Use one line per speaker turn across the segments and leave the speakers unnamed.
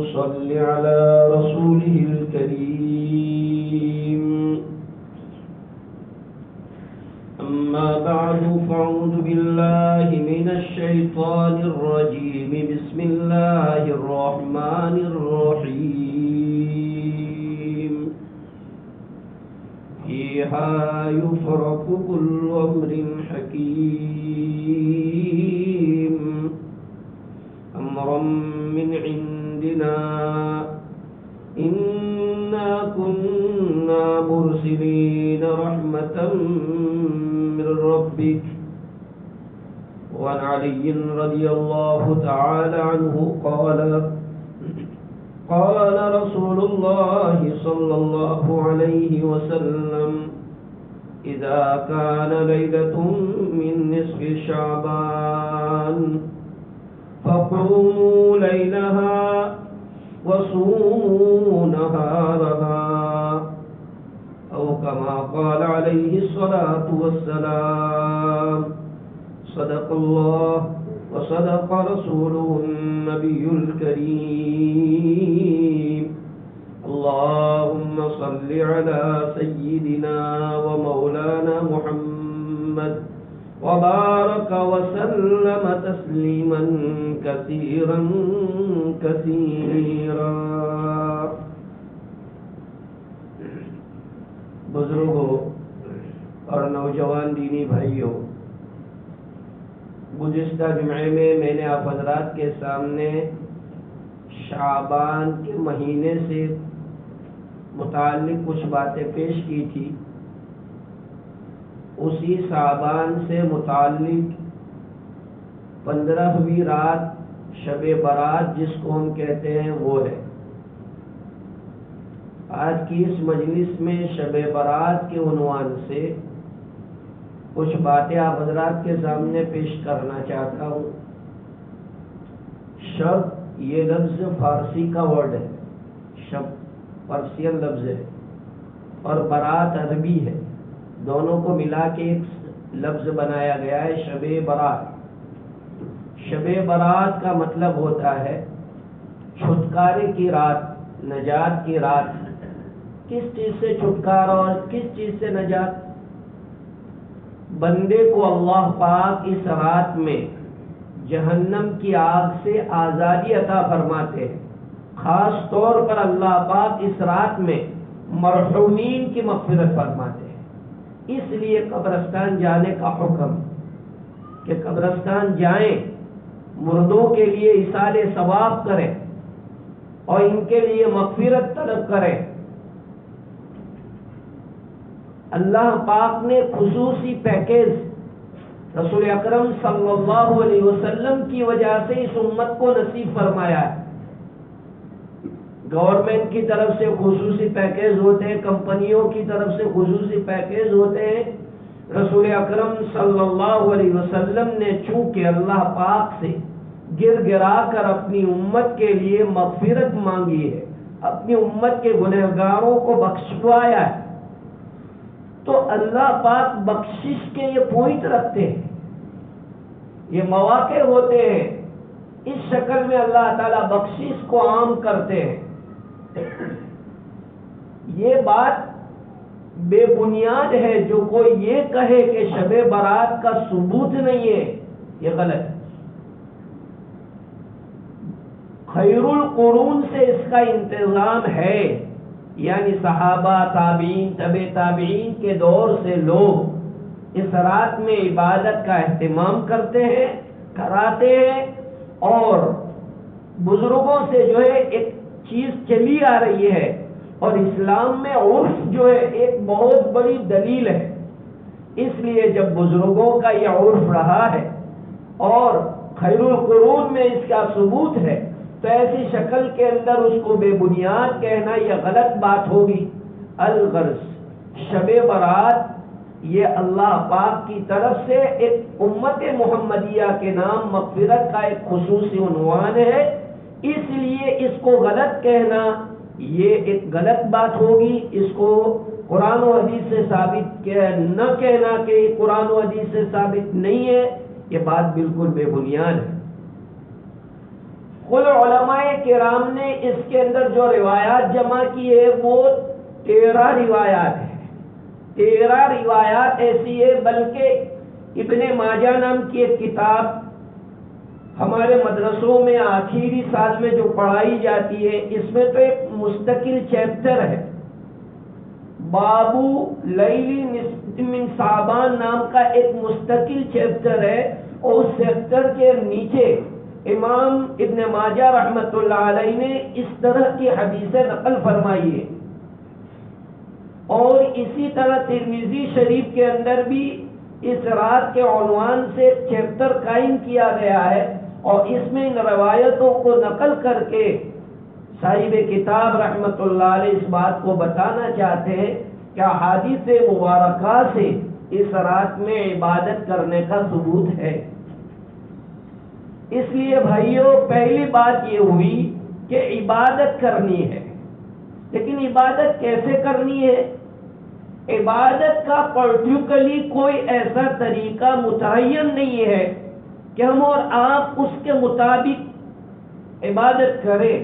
صل على رسوله الكريم. أما بعد فأعوذ بالله من الشيطان الرجيم. بسم الله الرحمن الرحيم. فيها يفرق كل أمر حكيم أمرا من عندنا إنا كنا مرسلين رحمة من ربك. وعن علي رضي الله تعالى عنه قال رسول الله صلى الله عليه وسلم: إذا كان ليلة من نصف شعبان فقوموا ليلها وصوموا نهارها، أو كما قال عليه الصلاة والسلام. صدق الله وصدق رسوله النبي الكريم. اللهم صل على سيدنا ومولانا محمد وبارك وسلم تسليما كثيرا كثيرا. بزرگوں اور نوجوان دینی بھائیوں، گزشتہ جمعے میں نے آپ حضرات کے سامنے شعبان کے مہینے سے متعلق کچھ باتیں پیش کی تھی. اسی شعبان سے متعلق 15ویں رات شب برات جس کو ہم کہتے ہیں وہ ہے. آج کی اس مجلس میں شب برات کے عنوان سے کچھ باتیں آپ حضرات کے سامنے پیش کرنا چاہتا ہوں. شب یہ لفظ فارسی کا ورڈ ہے، شب پرسین لفظ ہے، اور برات عربی ہے. دونوں کو ملا کے ایک لفظ بنایا گیا ہے شب برات. شب برات کا مطلب ہوتا ہے چھٹکارے کی رات، نجات کی رات. کس چیز سے چھٹکارا اور کس چیز سے نجات؟ بندے کو اللہ پاک اس رات میں جہنم کی آگ سے آزادی عطا فرماتے ہیں. خاص طور پر اللہ پاک اس رات میں مرحومین کی مغفرت فرماتے ہیں. اس لیے قبرستان جانے کا حکم کہ قبرستان جائیں، مردوں کے لیے ایصال ثواب کریں اور ان کے لیے مغفرت طلب کریں. اللہ پاک نے خصوصی پیکیج رسول اکرم صلی اللہ علیہ وسلم کی وجہ سے اس امت کو نصیب فرمایا ہے. گورنمنٹ کی طرف سے خصوصی پیکیج ہوتے ہیں، کمپنیوں کی طرف سے خصوصی پیکیج ہوتے ہیں. رسول اکرم صلی اللہ علیہ وسلم نے چونکہ اللہ پاک سے گر گرا کر اپنی امت کے لیے مغفرت مانگی ہے، اپنی امت کے گنہگاروں کو بخشوایا ہے، تو اللہ پاک بخشش کے یہ پوائنٹ رکھتے ہیں، یہ مواقع ہوتے ہیں. اس شکل میں اللہ تعالیٰ بخشش کو عام کرتے ہیں. یہ بات بے بنیاد ہے. جو کوئی یہ کہے کہ شب برات کا ثبوت نہیں ہے، یہ غلط ہے. خیر القرون سے اس کا انتظام ہے، یعنی صحابہ، تابعین، تبع تابعین کے دور سے لوگ اس رات میں عبادت کا اہتمام کرتے ہیں، کراتے ہیں. اور بزرگوں سے جو ہے ایک چیز چلی آ رہی ہے، اور اسلام میں عرف جو ہے ایک بہت بڑی دلیل ہے. اس لیے جب بزرگوں کا یہ عرف رہا ہے اور خیر القرون میں اس کا ثبوت ہے، تو ایسی شکل کے اندر اس کو بے بنیاد کہنا یہ غلط بات ہوگی. الغرض شب برات یہ اللہ پاک کی طرف سے ایک امت محمدیہ کے نام مغفرت کا ایک خصوصی عنوان ہے. اس لیے اس کو غلط کہنا یہ ایک غلط بات ہوگی. اس کو قرآن و حدیث سے ثابت نہ کہنا کہ قرآن و حدیث سے ثابت نہیں ہے، یہ بات بالکل بے بنیاد ہے. کل علماء کرام نے اس کے اندر جو روایات جمع کی ہے وہ 13 روایات ہیں. 13 روایات ایسی ہے، بلکہ ابن ماجہ نام کی ایک کتاب ہمارے مدرسوں میں آخری سال میں جو پڑھائی جاتی ہے، اس میں تو ایک مستقل چیپٹر ہے، بابو لیلی نصف من شعبان نام کا ایک مستقل چیپٹر ہے، اور اس چیپٹر کے نیچے امام ابن ماجہ رحمت اللہ علیہ نے اس طرح کی حدیثیں نقل فرمائی ہے. اور اسی طرح ترمذی شریف کے اندر بھی اس رات کے عنوان سے ایک چیپٹر قائم کیا گیا ہے، اور اس میں ان روایتوں کو نقل کر کے صاحب کتاب رحمت اللہ علیہ اس بات کو بتانا چاہتے ہیں کہ احادیث مبارکہ سے اس رات میں عبادت کرنے کا ثبوت ہے. اس لیے بھائیوں، پہلی بات یہ ہوئی کہ عبادت کرنی ہے، لیکن عبادت کیسے کرنی ہے؟ عبادت کا پرٹیکولرلی کوئی ایسا طریقہ متعین نہیں ہے کہ ہم اور آپ اس کے مطابق عبادت کریں.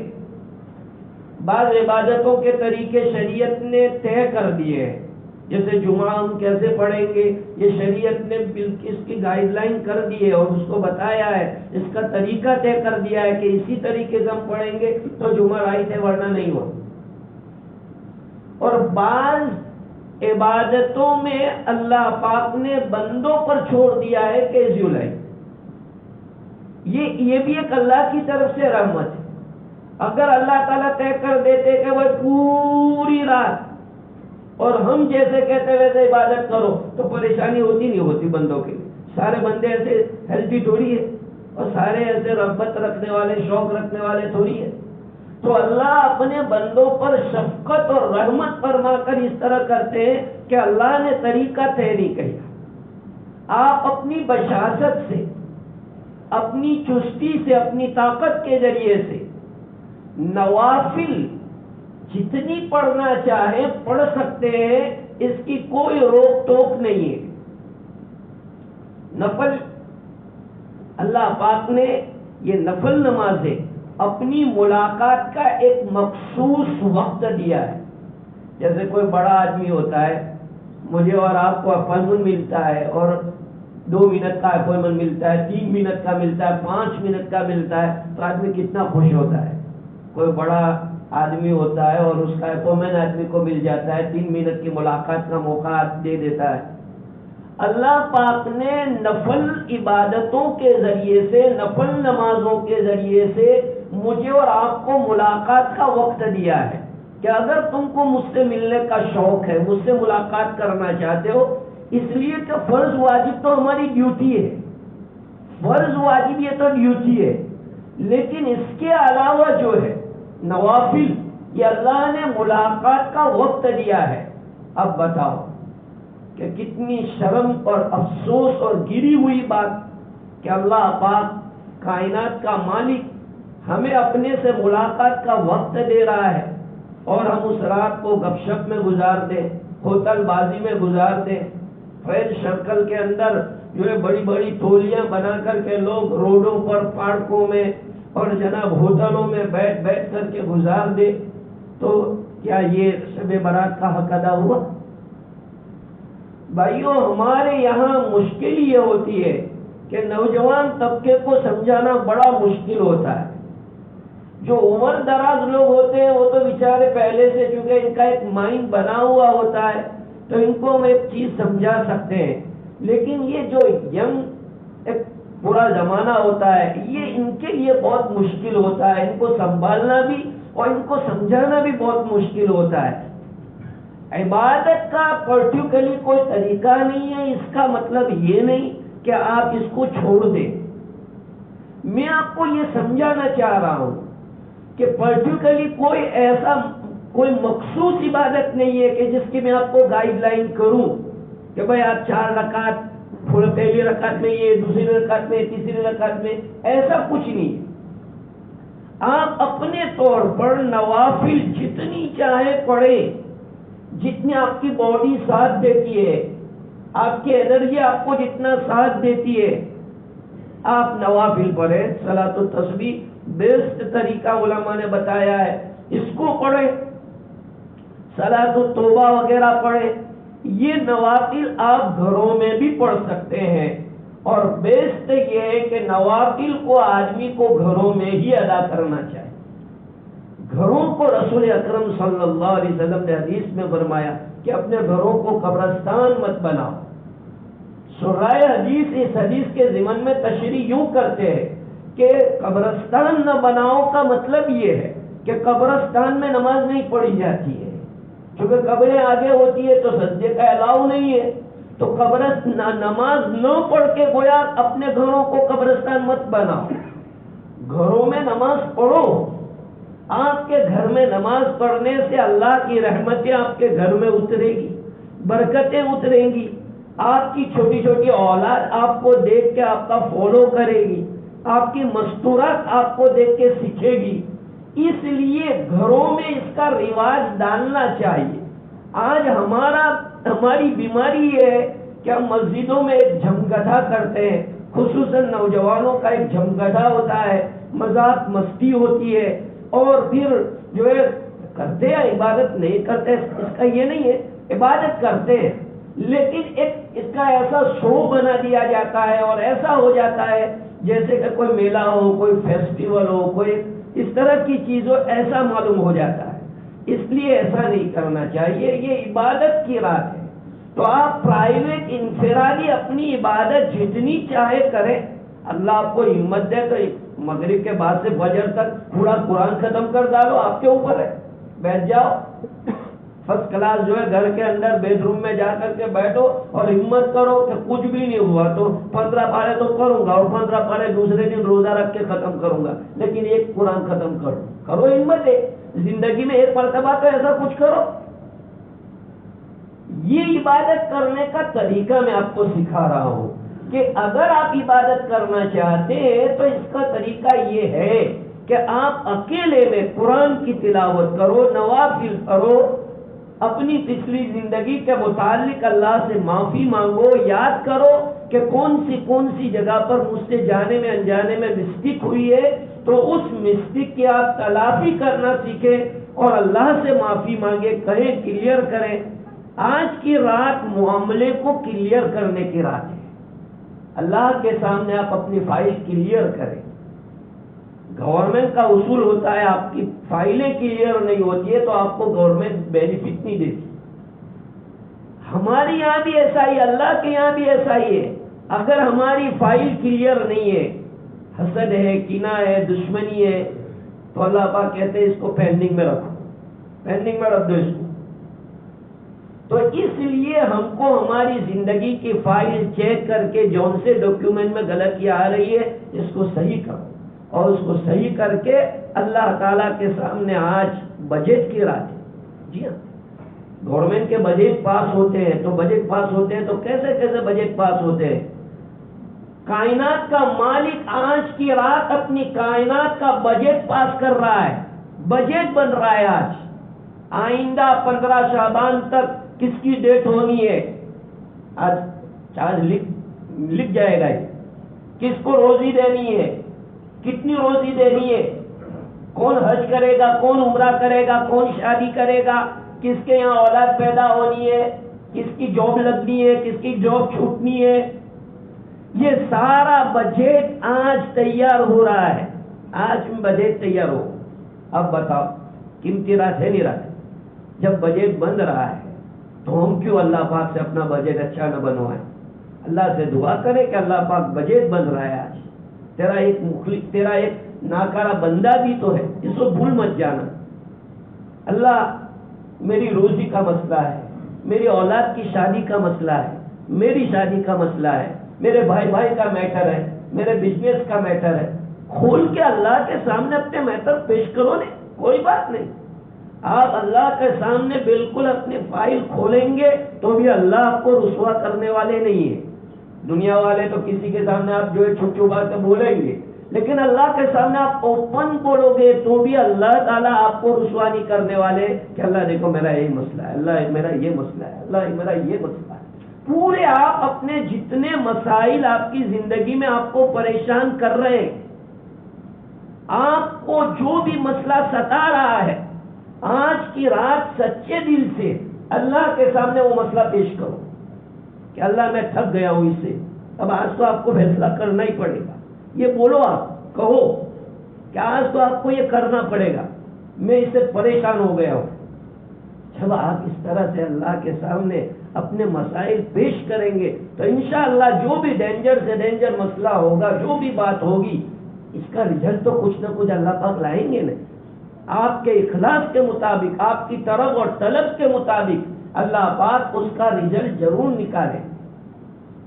بعض عبادتوں کے طریقے شریعت نے طے کر دیے ہیں، جیسے جمعہ ہم کیسے پڑھیں گے، یہ شریعت نے اس کی گائیڈ لائن کر دی ہے اور اس کو بتایا ہے، اس کا طریقہ طے کر دیا ہے کہ اسی طریقے سے ہم پڑھیں گے تو جمعہ رائٹ ہے، ورنہ نہیں ہو. اور بعض عبادتوں میں اللہ پاک نے بندوں پر چھوڑ دیا ہے کہ یو لائک. یہ بھی ایک اللہ کی طرف سے رحمت ہے. اگر اللہ تعالیٰ طے کر دیتے کہ وہ پوری رات اور ہم جیسے کہتے ویسے عبادت کرو تو پریشانی ہوتی نہیں ہوتی بندوں کے لیے. سارے بندے ایسے ہیلتھی تھوڑی ہے، اور سارے ایسے رغبت رکھنے والے، شوق رکھنے والے تھوڑی ہے. تو اللہ اپنے بندوں پر شفقت اور رحمت فرما کر اس طرح کرتے ہیں کہ اللہ نے طریقہ طے نہیں کیا. آپ اپنی بشاشت سے، اپنی چستی سے، اپنی طاقت کے ذریعے سے نوافل جتنی پڑھنا چاہیں پڑھ سکتے ہیں، اس کی کوئی روک ٹوک نہیں ہے. نفل اللہ پاک نے یہ نفل نمازیں اپنی ملاقات کا ایک مخصوص وقت دیا ہے. جیسے کوئی بڑا آدمی ہوتا ہے، مجھے اور آپ کو اپائنٹمنٹ ملتا ہے، اور 2 منٹ کا اپائنٹمنٹ ملتا ہے، 3 منٹ کا ملتا ہے، 5 منٹ کا ملتا ہے، تو آدمی کتنا خوش ہوتا ہے. کوئی بڑا آدمی ہوتا ہے اور اس کا اپائنٹمنٹ آدمی کو مل جاتا ہے، 3 منٹ کی ملاقات کا موقع دے دیتا ہے. اللہ پاک نے نفل عبادتوں کے ذریعے سے، نفل نمازوں کے ذریعے سے مجھے اور آپ کو ملاقات کا وقت دیا ہے کہ اگر تم کو مجھ سے ملنے کا شوق ہے، مجھ سے ملاقات کرنا چاہتے ہو، اس لیے کہ فرض واجب تو ہماری ڈیوٹی ہے، فرض واجب یہ تو ڈیوٹی ہے، لیکن اس کے علاوہ جو ہے نوافل، یہ اللہ نے ملاقات کا وقت دیا ہے. اب بتاؤ کہ کتنی شرم اور افسوس اور گری ہوئی بات کہ اللہ پاک کائنات کا مالک ہمیں اپنے سے ملاقات کا وقت دے رہا ہے، اور ہم اس رات کو گپ شپ میں گزار دیں، ہوتل بازی میں گزار دیں. فیض سرکل کے اندر جو ہے بڑی بڑی تولیاں بنا کر کے لوگ روڈوں پر، پارکوں میں اور جناب ہوٹلوں میں بیٹھ بیٹھ کر کے گزار دے، تو کیا یہ شب برات کا حق ادا ہوا؟ بھائیوں، ہمارے یہاں مشکل یہ ہوتی ہے کہ نوجوان طبقے کو سمجھانا بڑا مشکل ہوتا ہے. جو عمر دراز لوگ ہوتے ہیں وہ تو بیچارے پہلے سے، چونکہ ان کا ایک مائنڈ بنا ہوا ہوتا ہے، تو ان کو ہم ایک چیز سمجھا سکتے ہیں. لیکن یہ جو ینگ ایک پورا زمانہ ہوتا ہے، یہ ان کے لیے بہت مشکل ہوتا ہے. ان کو سنبھالنا بھی اور ان کو سمجھانا بھی بہت مشکل ہوتا ہے. عبادت کا پرٹیکولرلی کوئی طریقہ نہیں ہے. اس کا مطلب یہ نہیں کہ آپ اس کو چھوڑ دیں. میں آپ کو یہ سمجھانا چاہ رہا ہوں کہ پرٹیکولرلی کوئی مخصوص عبادت نہیں ہے کہ جس کی میں آپ کو گائیڈ لائن کروں کہ بھائی آپ 4 رکعت، پہلی رکعت میں یہ، دوسری رکعت میں، تیسری رکعت میں، ایسا کچھ نہیں. آپ اپنے طور پر نوافل جتنی چاہے پڑھیں، جتنی آپ کی باڈی ساتھ دیتی ہے، آپ کی انرجی آپ کو جتنا ساتھ دیتی ہے، آپ نوافل پڑھیں. صلاۃ التسبیح بیسٹ طریقہ علماء نے بتایا ہے، اس کو پڑھیں، صلاۃ التوبہ وغیرہ پڑھیں۔ یہ نوافل آپ گھروں میں بھی پڑھ سکتے ہیں، اور بیسٹ یہ ہے کہ نوافل کو آدمی کو گھروں میں ہی ادا کرنا چاہیے۔ گھروں کو رسول اکرم صلی اللہ علیہ وسلم نے حدیث میں فرمایا کہ اپنے گھروں کو قبرستان مت بناؤ۔ شرائع حدیث اس حدیث کے ضمن میں تشریح یوں کرتے ہیں کہ قبرستان نہ بناؤ کا مطلب یہ ہے کہ قبرستان میں نماز نہیں پڑھی جاتی ہے، چونکہ قبریں آگے ہوتی ہے تو سجدے کا الاؤ نہیں ہے، تو نماز نہ پڑھ کے گویا اپنے گھروں کو قبرستان مت بناؤ، گھروں میں نماز پڑھو۔ آپ کے گھر میں نماز پڑھنے سے اللہ کی رحمتیں آپ کے گھر میں اترے گی، برکتیں اتریں گی، آپ کی چھوٹی چھوٹی اولاد آپ کو دیکھ کے آپ کا فالو کرے گی، آپ کی مستورات آپ کو دیکھ کے سیکھے گی۔ اس لیے گھروں میں اس کا رواج ڈالنا چاہیے۔ آج ہماری بیماری یہ ہے کہ ہم مسجدوں میں ایک جھمگٹا کرتے ہیں، خصوصاً نوجوانوں کا ایک جھمگٹا ہوتا ہے، مذاق مستی ہوتی ہے، اور پھر جو ہے کرتے ہیں عبادت نہیں کرتے، اس کا یہ نہیں ہے، عبادت کرتے ہیں لیکن ایک اس کا ایسا شو بنا دیا جاتا ہے اور ایسا ہو جاتا ہے جیسے کہ کوئی میلہ ہو، کوئی فیسٹیول ہو، کوئی اس طرح کی چیز ہو، ایسا معلوم ہو جاتا ہے۔ اس لیے ایسا نہیں کرنا چاہیے، یہ عبادت کی رات ہے، تو آپ پرائیویٹ انفرادی اپنی عبادت جتنی چاہے کریں۔ اللہ آپ کو ہمت دے تو مغرب کے بعد سے فجر تک پورا قرآن ختم کر ڈالو، آپ کے اوپر ہے، بیٹھ جاؤ فرسٹ کلاس جو ہے گھر کے اندر بیڈ روم میں جا کر کے بیٹھو اور ہمت کرو کہ کچھ بھی نہیں ہوا تو 15 پارے تو کروں گا، اور 15 پارے دوسرے دن روزہ رکھ کے ختم کروں گا، لیکن ایک قرآن ختم کرو ہمت ہے، زندگی میں ایک مرتبہ تو ایسا کچھ کرو۔ یہ عبادت کرنے کا طریقہ میں آپ کو سکھا رہا ہوں کہ اگر آپ عبادت کرنا چاہتے ہیں تو اس کا طریقہ یہ ہے کہ آپ اکیلے میں قرآن کی تلاوت کرو، نوافل کرو، اپنی پچھلی زندگی کے متعلق اللہ سے معافی مانگو، یاد کرو کہ کون سی جگہ پر مجھ سے جانے میں انجانے میں مسٹیک ہوئی ہے، تو اس مسٹیک کی آپ تلافی کرنا سیکھیں اور اللہ سے معافی مانگے، کہیں کلیئر کریں۔ آج کی رات معاملے کو کلیئر کرنے کی رات ہے، اللہ کے سامنے آپ اپنی فائل کلیئر کریں۔ گورنمنٹ کا اصول ہوتا ہے آپ کی فائلیں کلیئر نہیں ہوتی ہے تو آپ کو گورنمنٹ بینیفٹ نہیں دیتی۔ ہمارے یہاں بھی ایسا ہی، اللہ کے یہاں بھی ایسا ہی ہے۔ اگر ہماری فائل کلیئر نہیں ہے، حسد ہے، کینہ ہے، دشمنی ہے، تو اللہ پاک کہتے ہیں اس کو پینڈنگ میں رکھو، پینڈنگ میں رکھ دو اس کو۔ تو اس لیے ہم کو ہماری زندگی کی فائل چیک کر کے جون سے ڈاکیومنٹ میں غلطیاں آ رہی ہے اس کو صحیح کرو، اور اس کو صحیح کر کے اللہ تعالیٰ کے سامنے آج بجٹ کی رات ہے۔ جی ہاں، گورنمنٹ کے بجٹ پاس ہوتے ہیں تو کیسے بجٹ پاس ہوتے ہیں؟ کائنات کا مالک آج کی رات اپنی کائنات کا بجٹ پاس کر رہا ہے، بجٹ بن رہا ہے آج۔ آئندہ 15 شعبان تک کس کی ڈیٹ ہونی ہے آج لکھ جائے گا، کس کو روزی دینی ہے، کتنی روزی دینی ہے، کون حج کرے گا، کون عمرہ کرے گا، کون شادی کرے گا، کس کے یہاں اولاد پیدا ہونی ہے، کس کی جاب لگنی ہے، کس کی جاب چھوٹنی ہے۔ یہ سارا بجٹ آج تیار ہو رہا ہے، آج بجٹ تیار ہو۔ اب بتاؤ قیمتی رات ہے نہیں رات؟ جب بجٹ بن رہا ہے تو ہم کیوں اللہ پاک سے اپنا بجٹ اچھا نہ بنوائیں؟ اللہ سے دعا کرے کہ اللہ پاک بجٹ بن رہا ہے آج، تیرا ایک ناکارہ بندہ بھی تو ہے، اس کو بھول مت جانا۔ اللہ میری روزی کا مسئلہ ہے، میری اولاد کی شادی کا مسئلہ ہے، میری شادی کا مسئلہ ہے، میرے بھائی کا میٹر ہے، میرے بزنس کا میٹر ہے۔ کھول کے اللہ کے سامنے اپنے میٹر پیش کرو، نہیں کوئی بات نہیں۔ آپ اللہ کے سامنے بالکل اپنی فائل کھولیں گے تو بھی اللہ آپ کو رسوا کرنے والے نہیں ہیں۔ دنیا والے تو کسی کے سامنے آپ جو ہے چھپ باتیں بولیں گے، لیکن اللہ کے سامنے آپ اوپن بولو گے تو بھی اللہ تعالیٰ آپ کو رسوا نہیں کرنے والے کہ اللہ دیکھو میرا یہی مسئلہ ہے، اللہ میرا یہ مسئلہ ہے، اللہ میرا یہ مسئلہ ہے۔ پورے آپ اپنے جتنے مسائل آپ کی زندگی میں آپ کو پریشان کر رہے ہیں، آپ کو جو بھی مسئلہ ستا رہا ہے آج کی رات سچے دل سے اللہ کے سامنے وہ مسئلہ پیش کرو کہ اللہ میں تھک گیا ہوں اس سے، اب آج تو آپ کو فیصلہ کرنا ہی پڑے گا. یہ بولو، آپ کہو کہ آج تو آپ کو یہ کرنا پڑے گا، میں اس سے پریشان ہو گیا ہوں. جب آپ اس طرح سے اللہ کے سامنے اپنے مسائل پیش کریں گے تو انشاءاللہ جو بھی ڈینجر سے ڈینجر مسئلہ ہوگا، جو بھی بات ہوگی، اس کا رزلٹ تو کچھ نہ کچھ اللہ پاک لائیں گے. نہیں، آپ کے اخلاص کے مطابق، آپ کی طلب اور طلب کے مطابق اللہ پاک اس کا رزلٹ ضرور نکالے.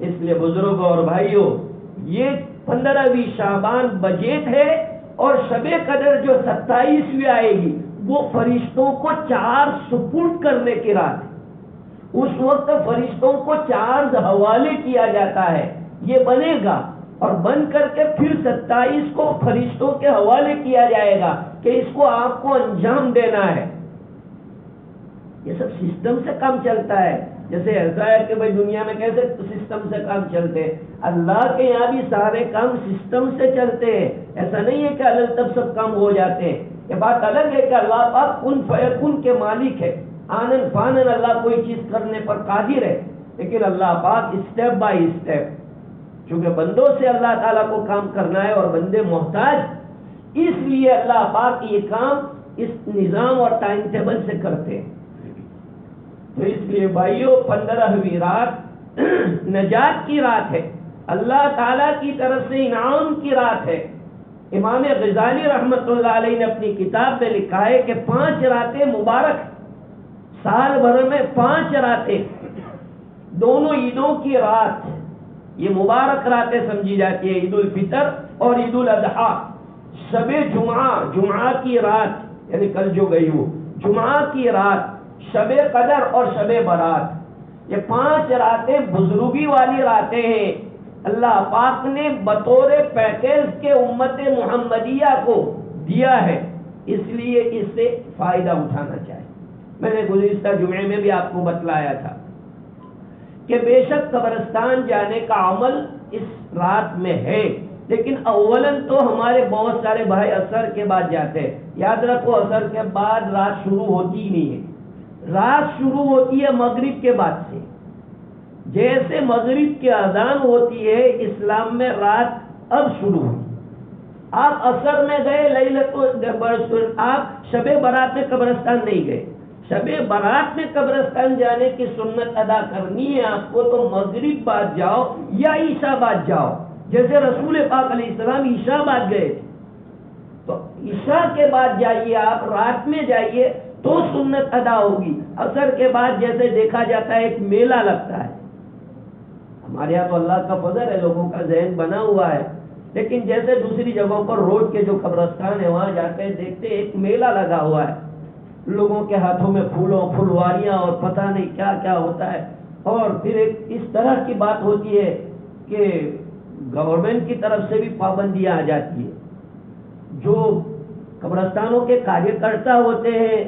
اس لیے بزرگوں اور بھائیوں، یہ 15ویں شعبان بجٹ ہے اور شب قدر جو 27ویں آئے گی وہ فرشتوں کو چارج سپرد کرنے کی رات ہے. اس وقت فرشتوں کو چارج حوالے کیا جاتا ہے. یہ بنے گا اور بن کر کے پھر 27 کو فرشتوں کے حوالے کیا جائے گا کہ اس کو آپ کو انجام دینا ہے. یہ سب سسٹم سے کام چلتا ہے. جیسے ایسا ہے کہ بھائی دنیا میں کیسے سسٹم سے کام چلتے ہیں، اللہ کے یہاں بھی سارے کام سسٹم سے چلتے ہیں. ایسا نہیں ہے کہ الگ تب سب کام ہو جاتے ہیں. یہ بات الگ ہے کہ اللہ پاک کن فیکون کے مالک ہے، آنن فانن اللہ کوئی چیز کرنے پر قادر ہے. لیکن اللہ پاک اسٹیپ بائی اسٹیپ، چونکہ بندوں سے اللہ تعالیٰ کو کام کرنا ہے اور بندے محتاج، اس لیے اللہ پاک یہ کام اس نظام اور ٹائم ٹیبل سے کرتے ہیں. تو اس لیے بھائیوں 15ویں رات نجات کی رات ہے، اللہ تعالیٰ کی طرف سے انعام کی رات ہے. امام غزالی رحمت اللہ علیہ نے اپنی کتاب میں لکھا ہے کہ 5 راتیں مبارک، سال بھر میں 5 راتیں، دونوں عیدوں کی رات یہ مبارک راتیں سمجھی جاتی ہے، عید الفطر اور عید الاضحیٰ. شب جمعہ کی رات یعنی کل جو گئی وہ جمعہ کی رات، شب قدر اور شب برات، یہ 5 راتیں بزرگی والی راتیں ہیں. اللہ پاک نے بطور پیکیج کے امت محمدیہ کو دیا ہے، اس لیے اس سے فائدہ اٹھانا چاہیے. میں نے گزشتہ جمعے میں بھی آپ کو بتلایا تھا کہ بے شک قبرستان جانے کا عمل اس رات میں ہے، لیکن اولاً تو ہمارے بہت سارے بھائی عصر کے بعد جاتے ہیں. یاد رکھو عصر کے بعد رات شروع ہوتی ہی نہیں ہے، رات شروع ہوتی ہے مغرب کے بعد سے. جیسے مغرب کی اذان ہوتی ہے اسلام میں رات اب شروع ہوئی. آپ عصر میں گئے، آپ شب برات میں قبرستان نہیں گئے. شب برات میں قبرستان جانے کی سنت ادا کرنی ہے آپ کو تو مغرب بعد جاؤ یا عشاء بعد جاؤ. جیسے رسول پاک علیہ السلام عشاء بعد گئے تھے تو عشاء کے بعد جائیے، آپ رات میں جائیے تو سنت ادا ہوگی. عصر کے بعد جیسے دیکھا جاتا ہے ایک میلہ لگتا ہے، ہمارے یہاں تو اللہ کا فضل ہے لوگوں کا ذہن بنا ہوا ہے، لیکن جیسے دوسری جگہوں پر روڈ کے جو قبرستان ہے وہاں جاتے ہیں دیکھتے ایک میلہ لگا ہوا ہے، لوگوں کے ہاتھوں میں پھولوں پھلواریاں اور پتہ نہیں کیا کیا ہوتا ہے. اور پھر ایک اس طرح کی بات ہوتی ہے کہ گورنمنٹ کی طرف سے بھی پابندیاں آ جاتی ہے. جو قبرستانوں کے کاریہ کرتا ہوتے ہیں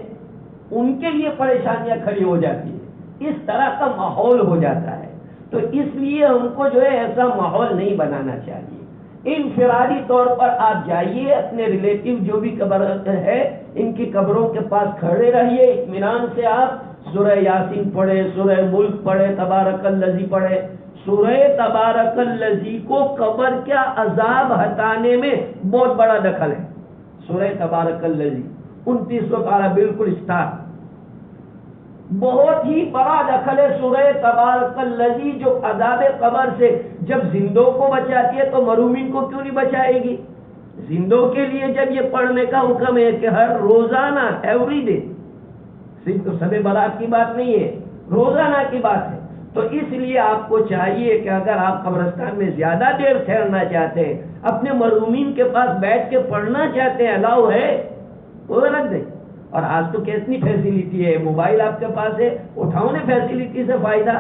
ان کے لیے پریشانیاں کھڑی ہو جاتی ہے، اس طرح کا ماحول ہو جاتا ہے. تو اس لیے ہم کو جو ہے ایسا ماحول نہیں بنانا چاہیے. انفرادی طور پر آپ جائیے، اپنے ریلیٹیو جو بھی قبر ہے ان کی قبروں کے پاس کھڑے رہیے، اطمینان سے آپ سورہ یاسین پڑھے، سورہ ملک پڑھے، تبارک الذی پڑھے. سورہ تبارک الذی کو قبر کا عذاب ہٹانے میں بہت بڑا دخل ہے. سورہ تبارک الذی 29 پارہ بالکل اسٹارٹ، بہت ہی بڑا دخل ہے سورہ تبارک الذی جو عذاب قبر سے جب زندوں کو بچاتی ہے تو مرومین کو کیوں نہیں بچائے گی؟ زندوں کے لیے جب یہ پڑھنے کا حکم ہے کہ ہر روزانہ ایوری ڈے، صرف شب برات کی بات نہیں ہے، روزانہ کی بات ہے. تو اس لیے آپ کو چاہیے کہ اگر آپ قبرستان میں زیادہ دیر ٹھہرنا چاہتے ہیں، اپنے مرحومین کے پاس بیٹھ کے پڑھنا چاہتے ہیں، الاؤ ہے، وہ رکھ دیں. اور آج تو کتنی فیسلٹی ہے، موبائل آپ کے پاس ہے، اٹھاؤ نا فیسلٹی سے فائدہ.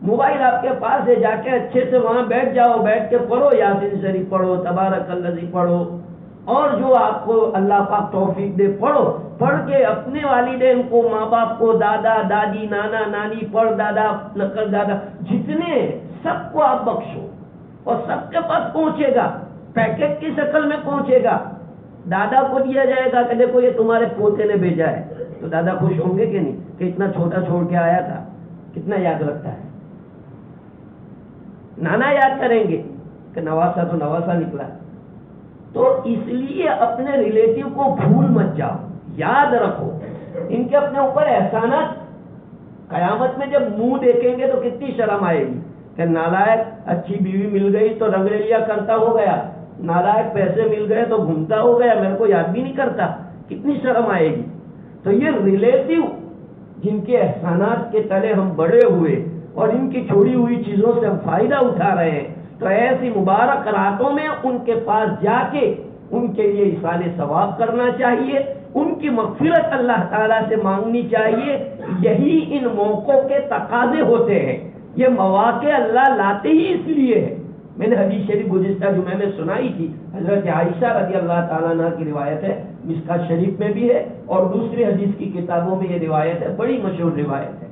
موبائل آپ کے پاس ہے، جا کے اچھے سے وہاں بیٹھ جاؤ، بیٹھ کے پڑھو، یاسین شریف پڑھو، تبارک الذی پڑھو، اور جو آپ کو اللہ پاک توفیق دے پڑھو. پڑھ کے اپنے والدین کو، ماں باپ کو، دادا دادی، نانا نانی، پڑھ دادا نقل دادا، جتنے سب کو آپ بخشو اور سب کے پاس پہنچے گا. پیکٹ کی شکل میں پہنچے گا، دادا کو دیا جائے گا کہ دیکھو یہ تمہارے پوتے نے بھیجا ہے، تو دادا خوش ہوں گے کہ نہیں کہ اتنا چھوٹا چھوڑ کے آیا تھا، کتنا یاد رکھتا ہے۔ نانا یاد کریں گے کہ نواسا تو نواسا نکلا۔ تو اس لیے اپنے ریلیٹیو کو بھول مت جاؤ، یاد رکھو ان کے اپنے اوپر احسانات۔ قیامت میں جب منہ دیکھیں گے تو کتنی شرم آئے گی کہ نالائق اچھی بیوی مل گئی تو رنگریلیاں کرتا ہو گیا، نالائق پیسے مل گئے تو گھومتا ہو گیا، میرے کو یاد بھی نہیں کرتا، کتنی شرم آئے گی۔ تو یہ ریلیٹیو جن کے احسانات کے تلے ہم بڑے ہوئے اور ان کی چھوڑی ہوئی چیزوں سے ہم فائدہ اٹھا رہے ہیں، تو ایسی مبارک راتوں میں ان کے پاس جا کے ان کے لیے ایصال ثواب کرنا چاہیے، ان کی مغفرت اللہ تعالیٰ سے مانگنی چاہیے۔ یہی ان موقعوں کے تقاضے ہوتے ہیں، یہ مواقع اللہ لاتے ہی اس لیے ہے۔ میں نے حدیث شریف گزشتہ جمعے میں سنائی تھی، حضرت عائشہ رضی اللہ تعالیٰ عنہ کی روایت ہے، مشکوٰۃ شریف میں بھی ہے اور دوسری حدیث کی کتابوں میں یہ روایت ہے، بڑی مشہور روایت ہے۔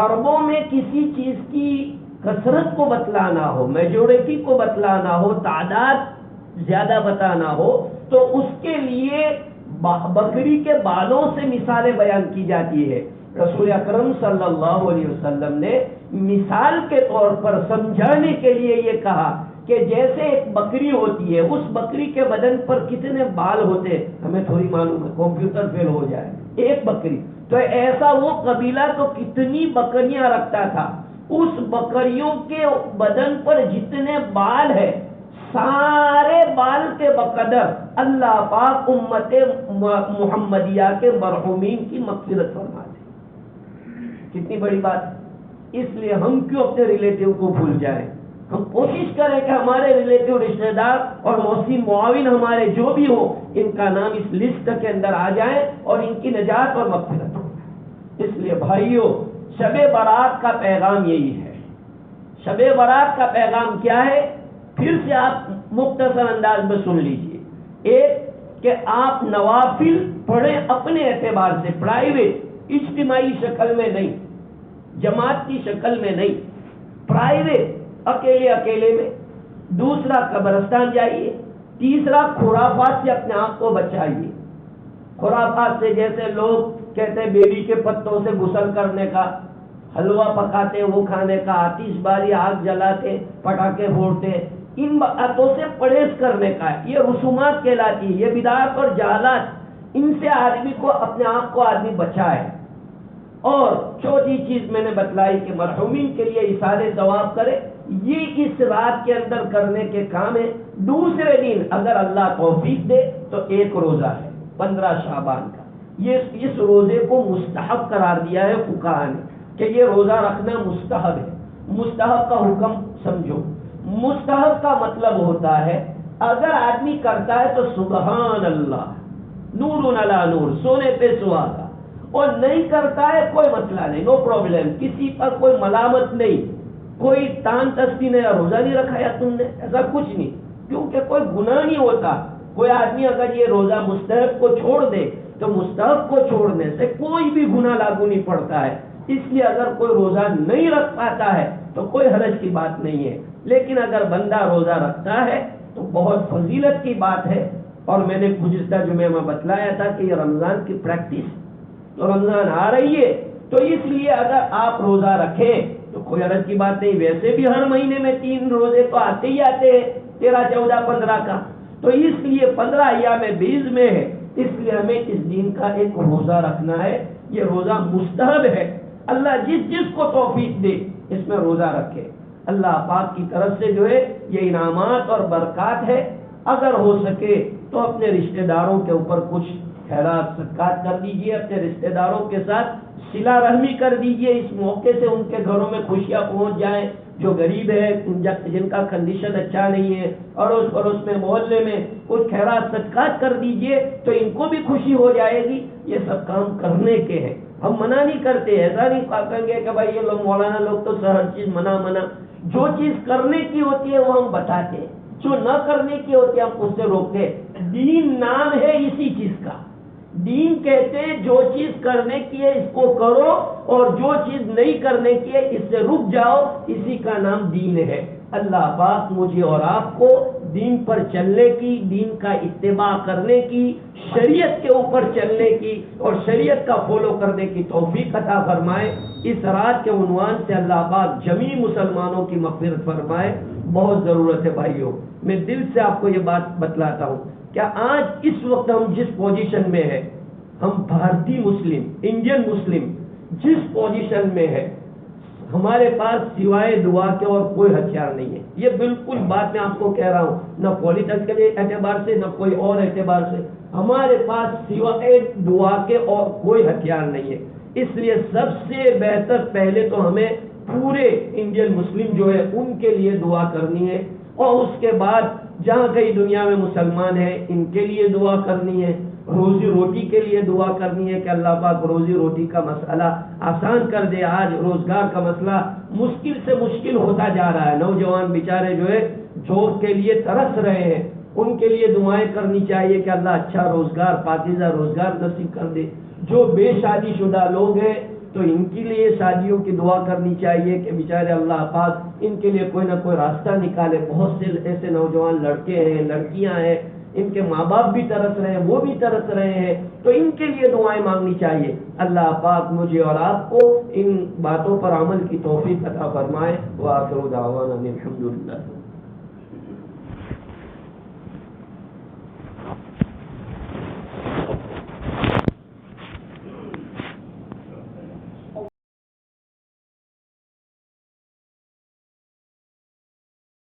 عربوں میں کسی چیز کی کثرت کو بتلانا ہو، میجورٹی کو بتلانا ہو، تعداد زیادہ بتانا ہو، تو اس کے لیے بکری کے بالوں سے مثالیں بیان کی جاتی ہے۔ رسول اکرم صلی اللہ علیہ وسلم نے مثال کے طور پر سمجھانے کے لیے یہ کہا کہ جیسے ایک بکری ہوتی ہے، اس بکری کے بدن پر کتنے بال ہوتے ہیں ہمیں تھوڑی معلوم ہے، کمپیوٹر فیل ہو جائے، ایک بکری، تو ایسا وہ قبیلہ تو کتنی بکریاں رکھتا تھا، اس بکریوں کے بدن پر جتنے بال ہیں سارے بال کے بقدر اللہ پاک امت محمدیہ کے مرحومین کی مغفرت فرما دے۔ کتنی بڑی بات ہے۔ اس لیے ہم کیوں اپنے ریلیٹیو کو بھول جائیں؟ ہم کوشش کریں کہ ہمارے ریلیٹیو رشتہ دار اور محسن معاون ہمارے جو بھی ہو، ان کا نام اس لسٹ کے اندر آ جائے اور ان کی نجات اور مغفرت ہو۔ اس لیے بھائیوں، شب برات کا پیغام یہی ہے۔ شب برات کا پیغام کیا ہے؟ پھر سے آپ مختصر انداز میں سن لیجئے۔ ایک کہ آپ نوافل پڑھیں اپنے اعتبار سے، پرائیویٹ، اجتماعی شکل میں نہیں، جماعت کی شکل میں نہیں، پرائیویٹ، اکیلے اکیلے میں۔ دوسرا قبرستان جائیے۔ تیسرا خرافات سے اپنے آپ کو بچائیے۔ خرافات سے جیسے لوگ کہتے ہیں بیری کے پتوں سے غسل کرنے کا، حلوہ پکاتے وہ کھانے کا، آتش باری آگ جلاتے، پٹاخے پھوڑتے، ان باتوں سے پرہیز کرنے کا ہے۔ یہ رسومات کہلاتی ہے، یہ بدعات اور جہالات، ان سے آدمی کو اپنے آپ کو آدمی بچائے۔ اور چوتھی چیز میں نے بتلائی کہ مرحومین کے لیے ایصال ثواب کرے، یہ اس رات کے اندر کرنے کے کام ہے۔ دوسرے دن اگر اللہ توفیق دے تو ایک روزہ ہے 15 شعبان کا، یہ اس روزے کو مستحب قرار دیا ہے فقہاء نے کہ یہ روزہ رکھنا مستحب ہے۔ مستحب کا حکم سمجھو، مستحب کا مطلب ہوتا ہے اگر آدمی کرتا ہے تو سبحان اللہ، نور علی نور، سونے پہ سہاگا، اور نہیں کرتا ہے کوئی مسئلہ نہیں، نو پرابلم، کسی پر کوئی ملامت نہیں، کوئی تان تستی نہیں، روزہ نہیں رکھا یا تم نے، ایسا کچھ نہیں، کیونکہ کوئی گناہ نہیں ہوتا۔ کوئی آدمی اگر یہ روزہ مستحب کو چھوڑ دے تو مستحب کو چھوڑنے سے کوئی بھی گناہ لاگو نہیں پڑتا ہے۔ اس لیے اگر کوئی روزہ نہیں رکھ پاتا ہے تو کوئی حرج کی بات نہیں ہے، لیکن اگر بندہ روزہ رکھتا ہے تو بہت فضیلت کی بات ہے۔ اور میں نے گزشتہ جمعے میں بتلایا تھا کہ یہ رمضان کی پریکٹس، تو رمضان آ رہی ہے تو اس لیے اگر آپ روزہ رکھیں تو کوئی حرج کی بات نہیں۔ ویسے بھی ہر مہینے میں 3 روزے تو آتے ہی آتے ہیں، 13، 14، 15 کا، تو اس لیے 15 ایام بیض میں ہے، اس لیے ہمیں اس دن کا ایک روزہ رکھنا ہے۔ یہ روزہ مستحب ہے، اللہ جس کو توفیق دے اس میں روزہ رکھے۔ اللہ پاک کی طرف سے جو ہے یہ انعامات اور برکات ہے۔ اگر ہو سکے تو اپنے رشتہ داروں کے اوپر کچھ خیرات صدقات کر دیجئے، اپنے رشتہ داروں کے ساتھ صلہ رحمی کر دیجئے، اس موقع سے ان کے گھروں میں خوشیاں پہنچ جائیں۔ جو غریب ہے، جن کا کنڈیشن اچھا نہیں ہے، اڑوس پڑوس میں، محلے میں کچھ خیرات صدقات کر دیجئے تو ان کو بھی خوشی ہو جائے گی۔ یہ سب کام کرنے کے ہیں، ہم منع نہیں کرتے، ایسا نہیں کہیں گے کہ بھائی یہ لوگ مولانا لوگ تو ہر چیز منع۔ جو چیز کرنے کی ہوتی ہے وہ ہم بتاتے ہیں، جو نہ کرنے کی ہوتی ہے ہم اس سے روکتے ہیں۔ دین نام ہے اسی چیز کا، دین کہتے ہیں جو چیز کرنے کی ہے اس کو کرو، اور جو چیز نہیں کرنے کی ہے اس سے رک جاؤ، اسی کا نام دین ہے۔ اللہ پاک مجھے اور آپ کو دین پر چلنے کی، دین کا اتباع کرنے کی، شریعت کے اوپر چلنے کی اور شریعت کا فالو کرنے کی توفیق عطا فرمائے۔ اس رات کے عنوان سے اللہ پاک جمیع مسلمانوں کی مغفرت فرمائے۔ بہت ضرورت ہے بھائیوں، میں دل سے آپ کو یہ بات بتلاتا ہوں، کیا آج اس وقت ہم جس پوزیشن میں ہیں، ہم بھارتی مسلم، انڈین مسلم جس پوزیشن میں ہے، ہمارے پاس سوائے دعا کے اور کوئی ہتھیار نہیں ہے۔ یہ بالکل بات میں آپ کو کہہ رہا ہوں، نہ پولیٹکس کے اعتبار سے، نہ کوئی اور اعتبار سے، ہمارے پاس سوائے دعا کے اور کوئی ہتھیار نہیں ہے۔ اس لیے سب سے بہتر پہلے تو ہمیں پورے انڈین مسلم جو ہے ان کے لیے دعا کرنی ہے، اور اس کے بعد جہاں کہیں دنیا میں مسلمان ہیں ان کے لیے دعا کرنی ہے، روزی روٹی کے لیے دعا کرنی ہے کہ اللہ پاک روزی روٹی کا مسئلہ آسان کر دے۔ آج روزگار کا مسئلہ مشکل سے مشکل ہوتا جا رہا ہے، نوجوان بیچارے جو ہے جاب کے لیے ترس رہے ہیں، ان کے لیے دعائیں کرنی چاہیے کہ اللہ اچھا روزگار، پاکیزہ روزگار نصیب کر دے۔ جو بے شادی شدہ لوگ ہیں تو ان کے لیے شادیوں کی دعا کرنی چاہیے کہ بیچارے اللہ پاک ان کے لیے کوئی نہ کوئی راستہ نکالے۔ بہت سے ایسے نوجوان لڑکے ہیں، لڑکیاں ہیں، ان کے ماں باپ بھی ترس رہے ہیں، وہ بھی ترس رہے ہیں، تو ان کے لیے دعائیں مانگنی چاہیے۔ اللہ پاک مجھے اور آپ کو ان باتوں پر عمل کی توفیق عطا فرمائے۔ وآخر دعوانا الحمدللہ۔